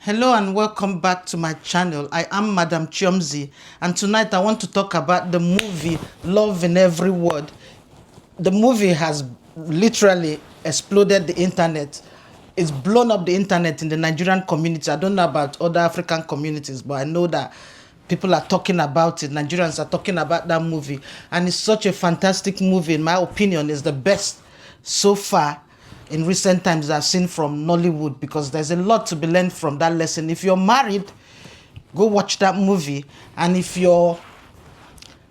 Hello and welcome back to my channel. I am Madam Chiomzi, and tonight I want to talk about the movie Love in Every Word. The movie has literally exploded the internet. It's blown up the internet in the Nigerian community. I don't know about other African communities, but I know that people are talking about it. Nigerians are talking about that movie, and it's such a fantastic movie. In my opinion, it's the best so far in recent times I've seen from Nollywood, because there's a lot to be learned from that lesson. If you're married, go watch that movie. And if you're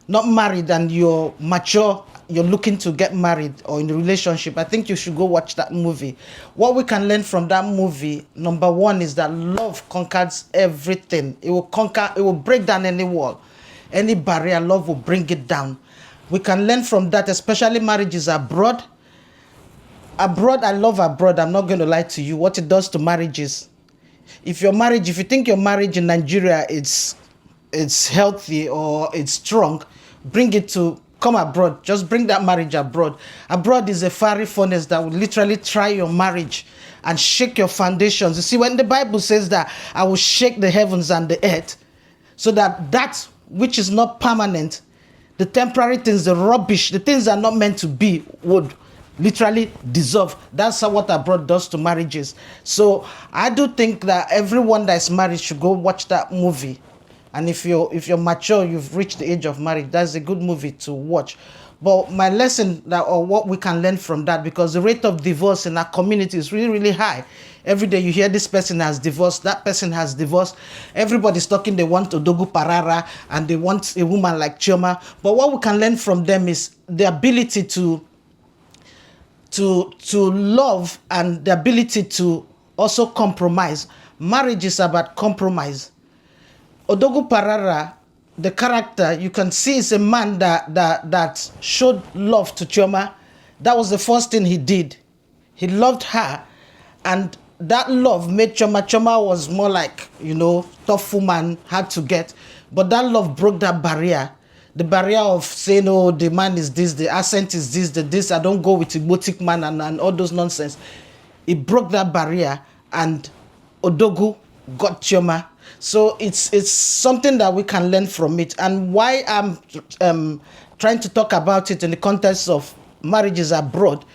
not married and you're mature, you're looking to get married or in a relationship, I think you should go watch that movie. What we can learn from that movie, number one, is that love conquers everything. It will break down any wall, any barrier. Love will bring it down. We can learn from that, especially marriages abroad. Abroad, I love abroad. I'm not going to lie to you. What it does to marriages. If you think your marriage in Nigeria it's healthy or it's strong, come abroad. Just bring that marriage abroad. Abroad is a fiery furnace that will literally try your marriage and shake your foundations. You see, when the Bible says that I will shake the heavens and the earth, so that which is not permanent, the temporary things, the rubbish, the things that are not meant to be, would literally dissolve. That's what abroad does to marriages. So I do think that everyone that is married should go watch that movie. And if you're mature, you've reached the age of marriage, that's a good movie to watch. But my lesson or what we can learn from that, because the rate of divorce in our community is really, really high. Every day you hear this person has divorced, that person has divorced. Everybody's talking they want ODOGWU PARANRAN and they want a woman like Chioma. But what we can learn from them is the ability to love and the ability to also compromise. Marriage is about compromise. ODOGWU PARANRAN, the character, you can see, is a man that showed love to Chioma. That was the first thing he did. He loved her, and that love made Chioma. Chioma was more like, tough woman, hard to get. But that love broke that barrier. The barrier of saying, oh, the man is this, the accent is this, I don't go with Igbotic man and all those nonsense. It broke that barrier, and ODOGWU got Chioma. So it's something that we can learn from it. And why I'm trying to talk about it in the context of marriages abroad.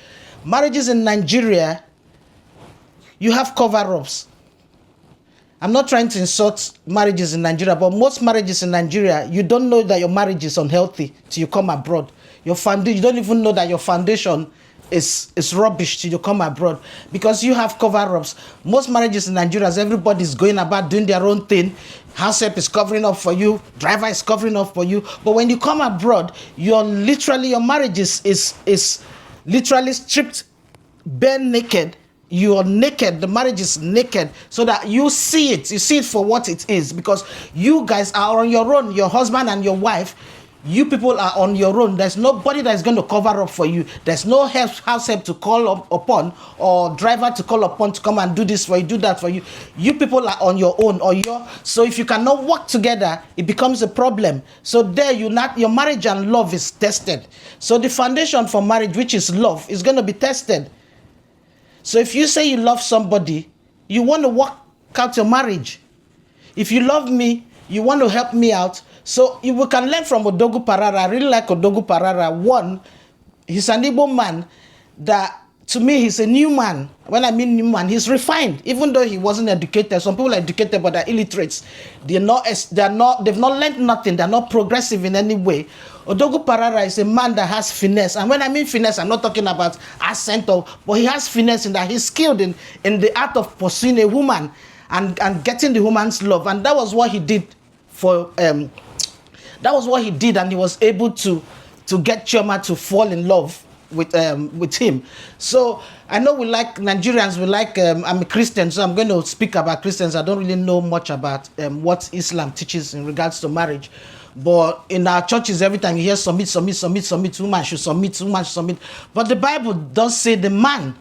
Marriages in Nigeria, you have cover-ups. I'm not trying to insult marriages in Nigeria, but most marriages in Nigeria, you don't know that your marriage is unhealthy till you come abroad. You don't even know that your foundation is rubbish till you come abroad, because you have cover-ups. Most marriages in Nigeria, everybody's going about doing their own thing. House help is covering up for you, driver is covering up for you. But when you come abroad, your marriage is literally stripped bare naked. You are naked, the marriage is naked, so that you see it for what it is, because you guys are on your own. Your husband and your wife, you people are on your own. There's nobody that's going to cover up for you. There's no house help to call upon, or driver to call upon to come and do this for you, do that for you. You people are on your own, so if you cannot work together, it becomes a problem. So there your marriage and love is tested. So the foundation for marriage, which is love, is going to be tested. So if you say you love somebody, you want to work out your marriage. If you love me, you want to help me out. So we can learn from ODOGWU PARANRAN. I really like ODOGWU PARANRAN. One, he's an Igbo man that, to me, he's a new man. When I mean new man, he's refined. Even though he wasn't educated, some people are educated but they're illiterates. They've not learned nothing. They're not progressive in any way. ODOGWU PARANRAN is a man that has finesse. And when I mean finesse, I'm not talking about accent, but he has finesse in that he's skilled in the art of pursuing a woman and getting the woman's love. And that was what he did and he was able to get Chioma to fall in love with him. So I know we like Nigerians, I'm a Christian, so I'm going to speak about Christians. I don't really know much about what Islam teaches in regards to marriage. But in our churches, every time you hear submit, woman should submit. But the Bible does say the man,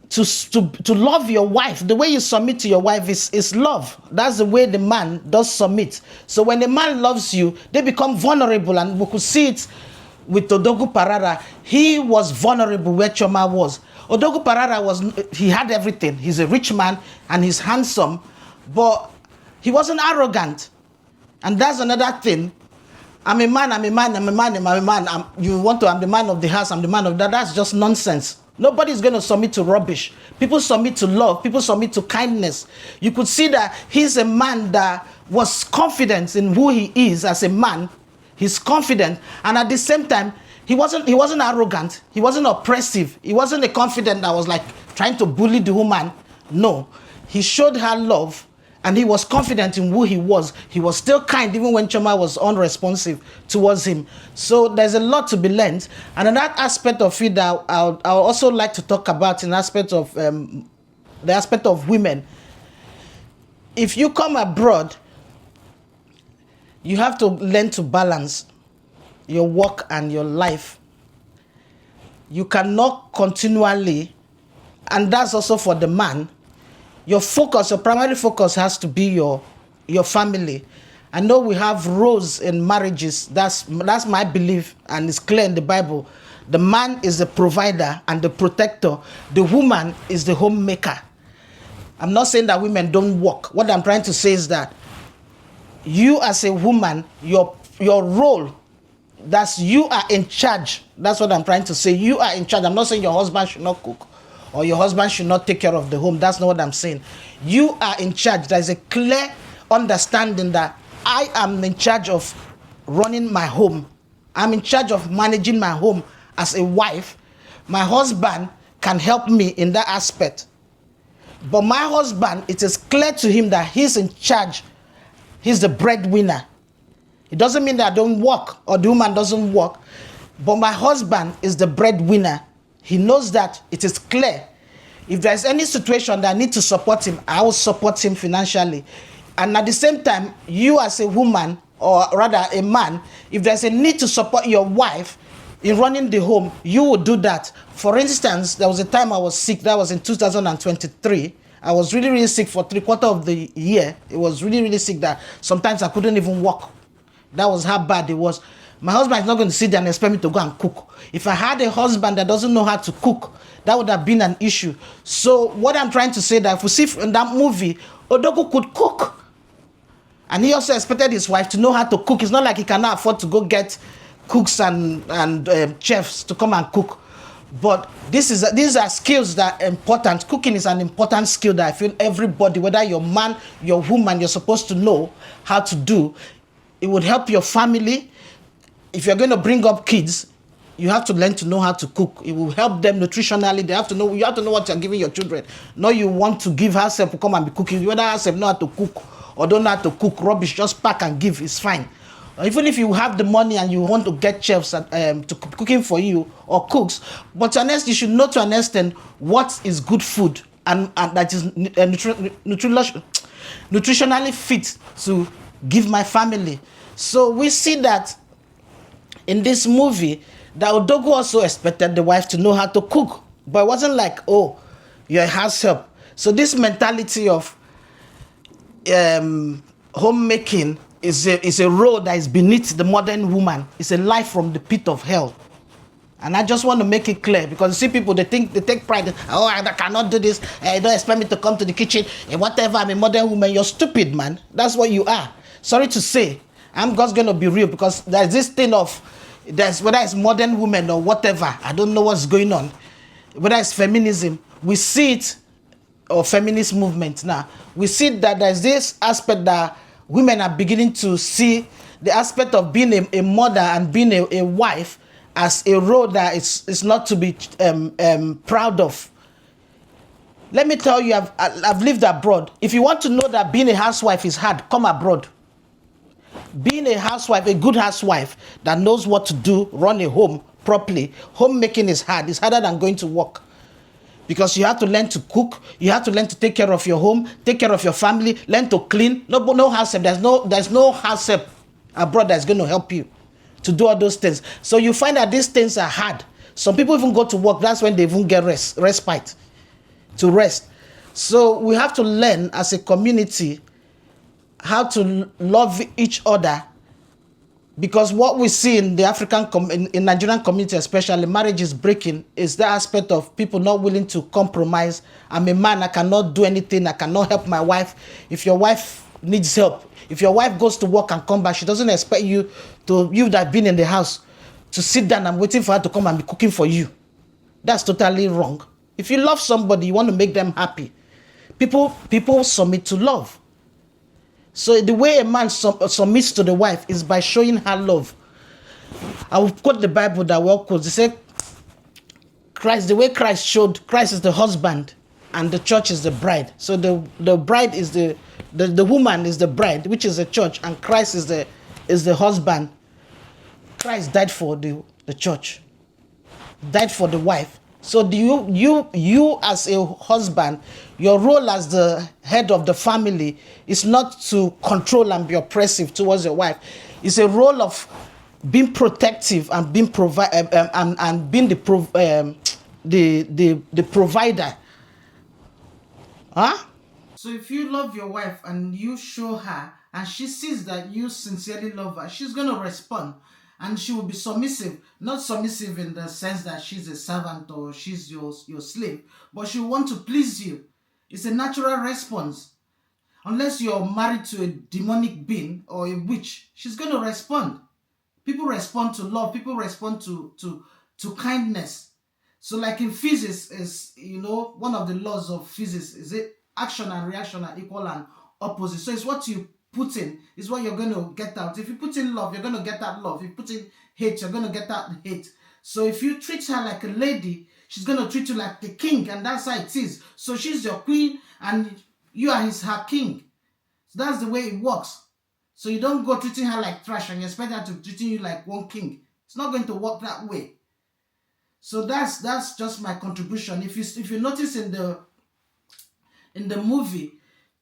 to love your wife, the way you submit to your wife is love. That's the way the man does submit. So when a man loves you, they become vulnerable, and we could see it with ODOGWU PARANRAN. He was vulnerable where Chioma was. ODOGWU PARANRAN he had everything. He's a rich man and he's handsome, But he wasn't arrogant. And that's another thing. I'm a man, I'm a man, I'm a man, I'm a man. I'm the man of the house, I'm the man of that. That's just nonsense. Nobody's going to submit to rubbish. People submit to love. People submit to kindness. You could see that he's a man that was confident in who he is as a man. He's confident. And at the same time, he wasn't arrogant. He wasn't oppressive. He wasn't a confident that was like trying to bully the woman. No. He showed her love. And he was confident in who he was. He was still kind even when Choma was unresponsive towards him. So there's a lot to be learned. And another aspect of it that I'll also like to talk about in aspect of the aspect of women. If you come abroad, you have to learn to balance your work and your life. You cannot continually, and that's also for the man, your focus, your primary focus has to be your family. I know we have roles in marriages. That's my belief, and it's clear in the Bible. The man is the provider and the protector. The woman is the homemaker. I'm not saying that women don't work. What I'm trying to say is that you as a woman, your role, that's you are in charge. That's what I'm trying to say. You are in charge. I'm not saying your husband should not cook or your husband should not take care of the home. That's not what I'm saying. You are in charge. There's a clear understanding that I am in charge of running my home. I'm in charge of managing my home as a wife. My husband can help me in that aspect. But my husband, it is clear to him that he's in charge. He's the breadwinner. It doesn't mean that I don't work or the woman doesn't work. But my husband is the breadwinner. He knows that. It is clear. If there's any situation that I need to support him, I will support him financially. And at the same time, you as a woman, or rather a man, if there's a need to support your wife in running the home, you will do that. For instance, there was a time I was sick. That was in 2023. I was really, really sick for 3/4 of the year. It was really, really sick that sometimes I couldn't even walk. That was how bad it was. My husband is not going to sit there and expect me to go and cook. If I had a husband that doesn't know how to cook, that would have been an issue. So what I'm trying to say, that if we see in that movie, ODOGWU could cook. And he also expected his wife to know how to cook. It's not like he cannot afford to go get cooks and chefs to come and cook. But these are skills that are important. Cooking is an important skill that I feel everybody, whether you're man, you're woman, you're supposed to know how to do. It would help your family. If you're going to bring up kids, you have to learn to know how to cook. It will help them nutritionally. You have to know what you're giving your children. No, you want to give herself to come and be cooking. Whether herself know how to cook or don't know how to cook, rubbish, just pack and give. It's fine. Or even if you have the money and you want to get chefs to cooking for you or cooks, but to an extent, you should know to an extent what is good food and that is nutritionally fit to give my family. So we see that in this movie, that ODOGWU also expected the wife to know how to cook. But it wasn't like, oh, you're a house help. So this mentality of homemaking is a role that is beneath the modern woman. It's a life from the pit of hell. And I just want to make it clear, because you see people, they take pride in, oh, I cannot do this. Don't expect me to come to the kitchen. Whatever, I'm a modern woman. You're stupid, man. That's what you are. Sorry to say. I'm just going to be real, because there's this thing of, whether it's modern women or whatever, I don't know what's going on. Whether it's feminism, we see it, or feminist movement now, we see that there's this aspect that women are beginning to see the aspect of being a mother and being a wife as a role that is not to be proud of. Let me tell you, I've lived abroad. If you want to know that being a housewife is hard, come abroad. Being a housewife, a good housewife that knows what to do, run a home properly, homemaking is hard. It's harder than going to work. Because you have to learn to cook, you have to learn to take care of your home, take care of your family, learn to clean. No house help. There's no house help abroad that's going to help you to do all those things. So you find that these things are hard. Some people even go to work. That's when they even get respite to rest. So we have to learn as a community how to love each other Because what we see in the in Nigerian community, especially marriage is breaking, is the aspect of people not willing to compromise. I'm a man, I cannot do anything, I cannot help my wife. If your wife needs help, if your wife goes to work and come back, she doesn't expect you that have been in the house to sit down and waiting for her to come and be cooking for you. That's totally wrong. If you love somebody, you want to make them happy. People submit to love. So the way a man submits to the wife is by showing her love. I will quote the Bible that well quotes. They say, Christ, the way Christ showed, Christ is the husband and the church is the bride. So the bride is the woman is the bride, which is the church, and Christ is the husband. Christ died for the church, died for the wife. So do you as a husband, your role as the head of the family is not to control and be oppressive towards your wife. It's a role of being protective and being and being the provider. Huh? So if you love your wife and you show her and she sees that you sincerely love her, she's going to respond. And she will be submissive, not submissive in the sense that she's a servant or she's your slave, but she will want to please you. It's a natural response. Unless you're married to a demonic being or a witch, she's going to respond. People respond to love. People respond to kindness. So like in physics, is one of the laws of physics is it action and reaction are equal and opposite. So it's what you put in is what you're going to get out. If you put in love, you're going to get out love. If you put in hate, you're going to get out hate. So if you treat her like a lady, she's going to treat you like a king, and that's how it is. So she's your queen and you are her king. So that's the way it works. So you don't go treating her like trash and you expect her to treating you like one king. It's not going to work that way. So that's just my contribution. If you notice in the movie,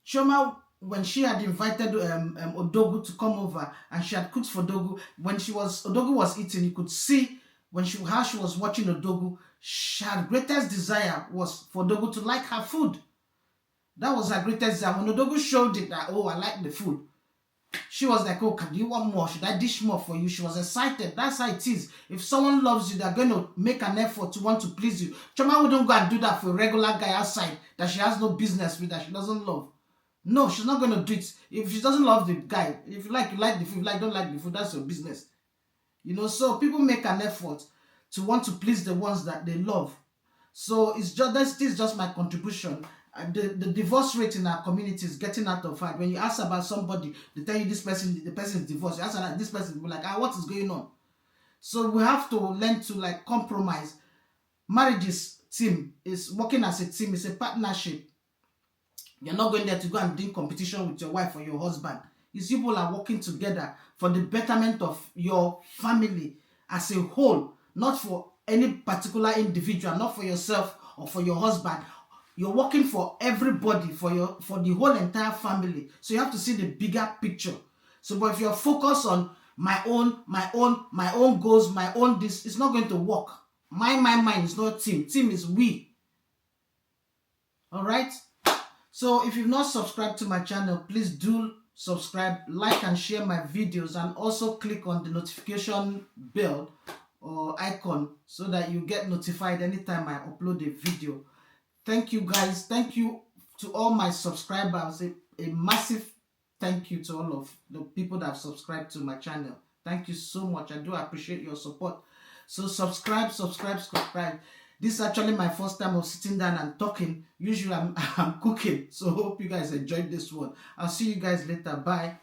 Chioma, when she had invited ODOGWU to come over and she had cooked for ODOGWU, when ODOGWU was eating, you could see how she was watching ODOGWU, her greatest desire was for ODOGWU to like her food. That was her greatest desire. When ODOGWU showed it that, oh, I like the food, she was like, oh, do you want more? Should I dish more for you? She was excited. That's how it is. If someone loves you, they're going to make an effort to want to please you. Chioma wouldn't go and do that for a regular guy outside that she has no business with, that she doesn't love. No, she's not going to do it. If she doesn't love the guy, if you like the food. If you don't like the food, that's your business. So people make an effort to want to please the ones that they love. So this is just my contribution. The divorce rate in our community is getting out of hand. When you ask about somebody, they tell you the person is divorced. You ask about this person, you're like, what is going on? So we have to learn to compromise. Marriage's team is working as a team. It's a partnership. You're not going there to go and do competition with your wife or your husband. These people are working together for the betterment of your family as a whole, not for any particular individual, not for yourself or for your husband. You're working for everybody, for the whole entire family. So you have to see the bigger picture. So, but if you're focused on my own goals, my own this, it's not going to work. My is not team. Team is we. All right. So if you've not subscribed to my channel, please do subscribe, like and share my videos, and also click on the notification bell or icon so that you get notified anytime I upload a video. Thank you guys. Thank you to all my subscribers. A massive thank you to all of the people that have subscribed to my channel. Thank you so much. I do appreciate your support. So subscribe. This is actually my first time of sitting down and talking. Usually I'm cooking. So hope you guys enjoyed this one. I'll see you guys later. Bye.